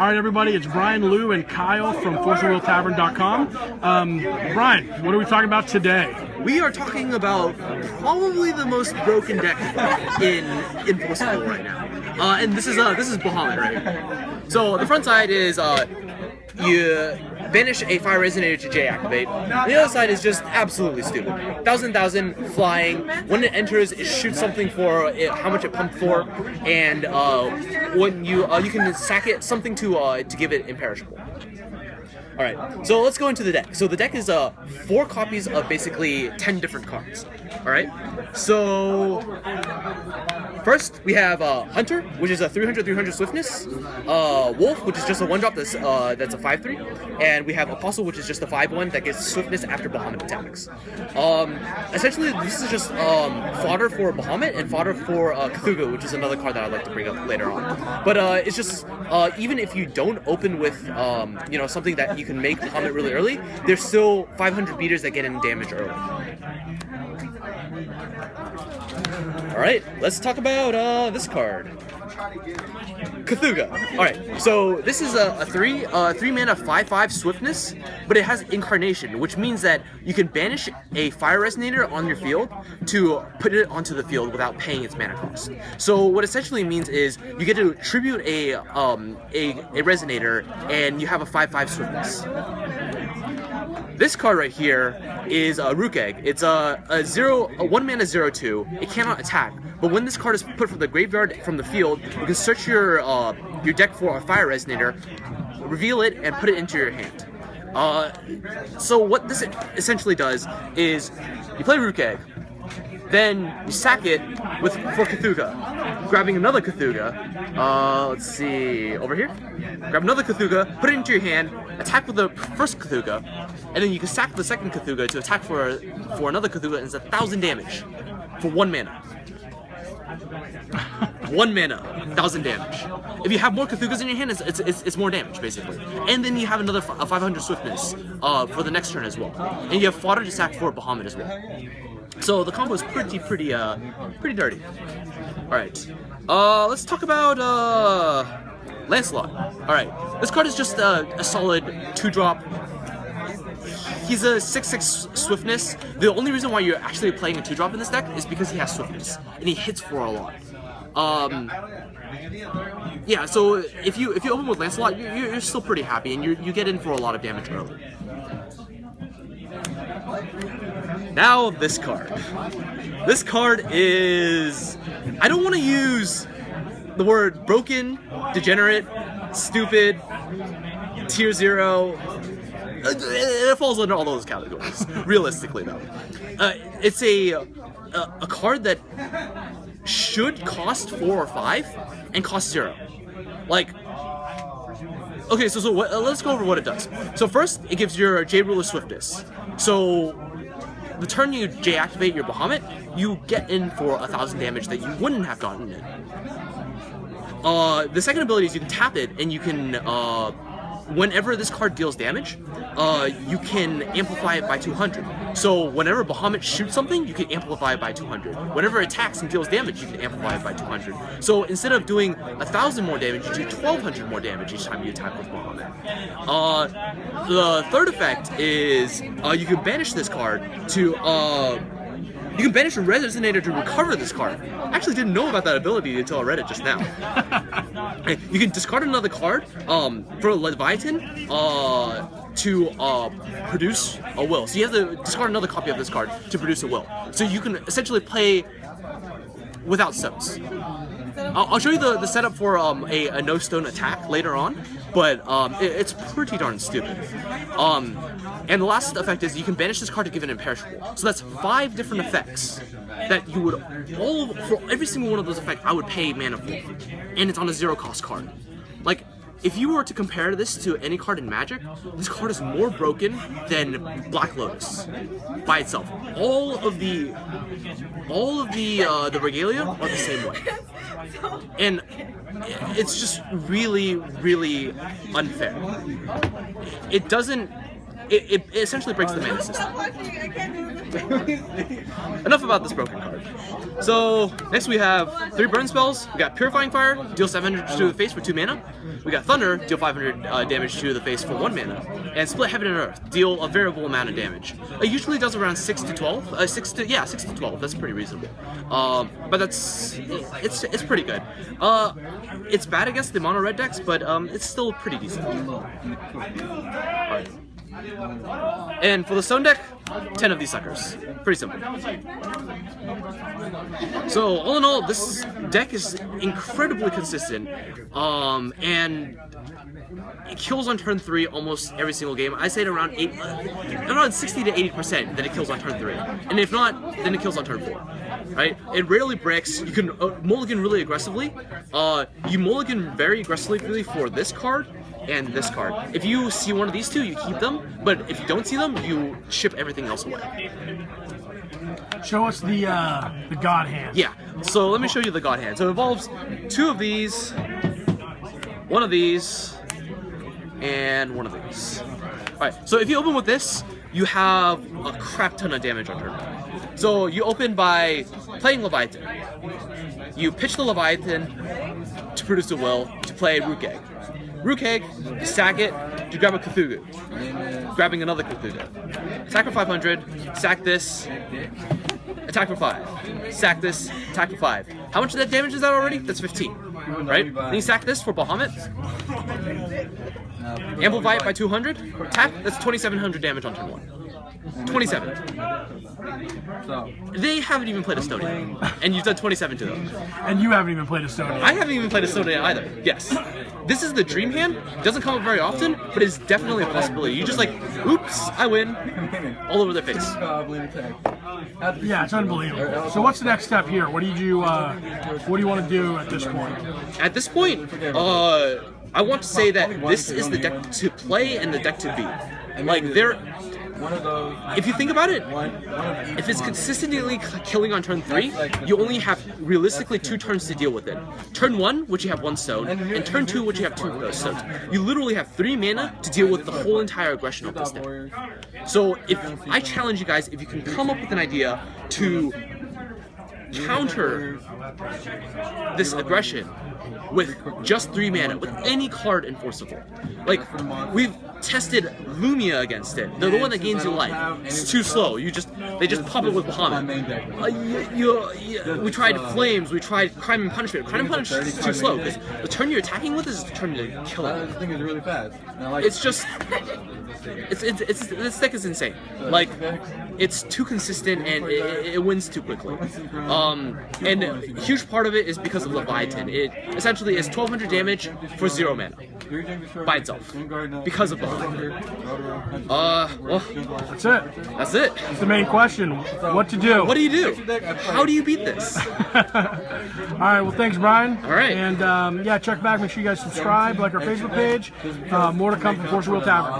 All right, everybody, it's Bryan Lue and Kyle from ForceOfWillTavern.com. Bryan, what are we talking about today? We are talking about probably the most broken deck in Force of Will right now. And this is Bahamut, right? So the front side is you banish a fire resonator to J-activate. The other side is just absolutely stupid. 1,000 flying. When it enters, it shoots something for how much it pumped for, and when you can sack it something to give it imperishable. All right, so let's go into the deck. So the deck is 4 copies of basically 10 different cards. All right, so first we have Hunter, which is a 300 swiftness. Wolf, which is just a 1-drop that's a 5/3, and we have Apostle, which is just a 5/1 that gets swiftness after Bahamut attacks. Essentially, this is just fodder for Bahamut and fodder for Cthulga, which is another card that I'd like to bring up later on. But it's just even if you don't open with something that you can make Bahamut really early, there's still 500 beaters that get in damage early. Alright, let's talk about this card. Cthulga. Alright, so this is a 3 mana 5/5 swiftness, but it has incarnation, which means that you can banish a fire resonator on your field to put it onto the field without paying its mana cost. So what essentially means is you get to tribute a resonator and you have a 5/5 swiftness. This card right here is a Rukh. It's a 1 mana 0/2. It cannot attack, but when this card is put from the graveyard from the field, you can search your deck for a fire resonator, reveal it, and put it into your hand. So what this essentially does is you play Rukh, then you sack it for Cthulga, grabbing another Cthulga. Let's see, over here. Grab another Cthulga, put it into your hand, attack with the first Cthulga, and then you can sack the second Cthulga to attack for another Cthulga, and it's 1,000 damage for 1 mana. 1 mana, 1,000 damage. If you have more Cthulgas in your hand, it's more damage basically. And then you have another 500 swiftness for the next turn as well, and you have fodder to sack for Bahamut as well. So the combo is pretty dirty. All right, let's talk about Lancelot. All right, this card is just a solid 2-drop. He's a 6/6 swiftness. The only reason why you're actually playing a 2-drop in this deck is because he has swiftness and he hits for a lot. Yeah, so if you open with Lancelot, you're still pretty happy, and you get in for a lot of damage early. Now this card. This card is... I don't want to use the word broken, degenerate, stupid, tier 0. It falls under all those categories, realistically though. It's a card that should cost 4 or 5 and cost 0. Like, okay, so let's go over what it does. So first, it gives your J ruler swiftness. So the turn you J-activate your Bahamut, you get in for 1,000 damage that you wouldn't have gotten in. The second ability is you can tap it, and you can, whenever this card deals damage, you can amplify it by 200. So whenever Bahamut shoots something, you can amplify it by 200. Whenever it attacks and deals damage, you can amplify it by 200. So instead of doing 1,000 more damage, you do 1,200 more damage each time you attack with Bahamut. The third effect is you can banish this card to... you can banish a resonator to recover this card. I actually didn't know about that ability until I read it just now. You can discard another card for Leviathan to produce a will. So you have to discard another copy of this card to produce a will. So you can essentially play without stones. I'll show you the setup for a no-stone attack later on, but it's pretty darn stupid. And the last effect is you can banish this card to give it imperishable. So that's 5 different effects that you would for every single one of those effects I would pay mana for, and it's on a 0-cost card. Like, if you were to compare this to any card in Magic, this card is more broken than Black Lotus by itself. All of the Regalia are the same way, and it's just really unfair. It doesn't it essentially breaks the mana system. Enough about this broken card. So next we have 3 burn spells. We got Purifying Fire, deal 700 to the face for 2 mana. We got Thunder, deal 500 damage to the face for 1 mana. And Split Heaven and Earth, deal a variable amount of damage. It usually does around 6 to 12. 6 to 12. That's pretty reasonable. But it's pretty good. It's bad against the mono red decks, but it's still pretty decent. Alright. And for the stone deck, 10 of these suckers. Pretty simple. So all in all, this deck is incredibly consistent, and it kills on turn 3 almost every single game. I say it around 60 to 80% that it kills on turn 3, and if not, then it kills on turn 4. Right? It rarely breaks. You can mulligan really aggressively. You mulligan very aggressively for this card and this card. If you see one of these two, you keep them, but if you don't see them, you ship everything else away. Show us the God Hand. Yeah, so let me show you the God Hand. So it involves 2 of these, 1 of these, and 1 of these. Alright, so if you open with this, you have a crap ton of damage on turn 1. So you open by playing Leviathan. You pitch the Leviathan to produce the will to play Rukh Egg. Rukh Egg, you sack it, you grab a Cthulga. Grabbing another Cthulga. Attack for 500, sack this, attack for 5. Sack this, attack for 5. How much of that damage is that already? That's 15. Right? Then you sack this for Bahamut. Amplify it by 200. Attack, that's 2700 damage on turn 1. 27. They haven't even played a Estonian, and you've done 27 to them. And you haven't even played a Estonian. I haven't even played a Estonian either. Yes. This is the dream hand. Doesn't come up very often, but it's definitely a possibility. You just like, oops, I win, all over their face. Yeah, it's unbelievable. So what's the next step here? What do you want to do at this point? At this point, I want to say that this is the deck to play and the deck to beat. Like if you think about it, if it's consistently killing on turn 3, you only have realistically 2 turns to deal with it. Turn 1, which you have 1 stone, and turn 2, which you have 2 stones. You literally have 3 mana to deal with the whole entire aggression of this deck. So if I challenge you guys, if you can come up with an idea to counter this aggression with just 3 mana, with any card enforceable. Like, we've tested Lumia against it. They're the one that gains you life. It's too slow. They just pop it with Bahamut. We tried Flames, we tried Crime and Punishment. Crime and Punishment is too slow, because the turn you're attacking with is the turn to kill it. This thing is really fast. It's just... this deck is insane. Like, it's too consistent and it wins too quickly. And a huge part of it is because of Leviathan. It essentially is 1200 damage for 0 mana by itself because of Bahamut. Well, That's it. That's it. That's the main question. What to do? What do you do? How do you beat this? All right. Well, thanks, Brian. All right. And yeah, check back. Make sure you guys subscribe, like our Facebook page. More to come from Force Wheel Tavern.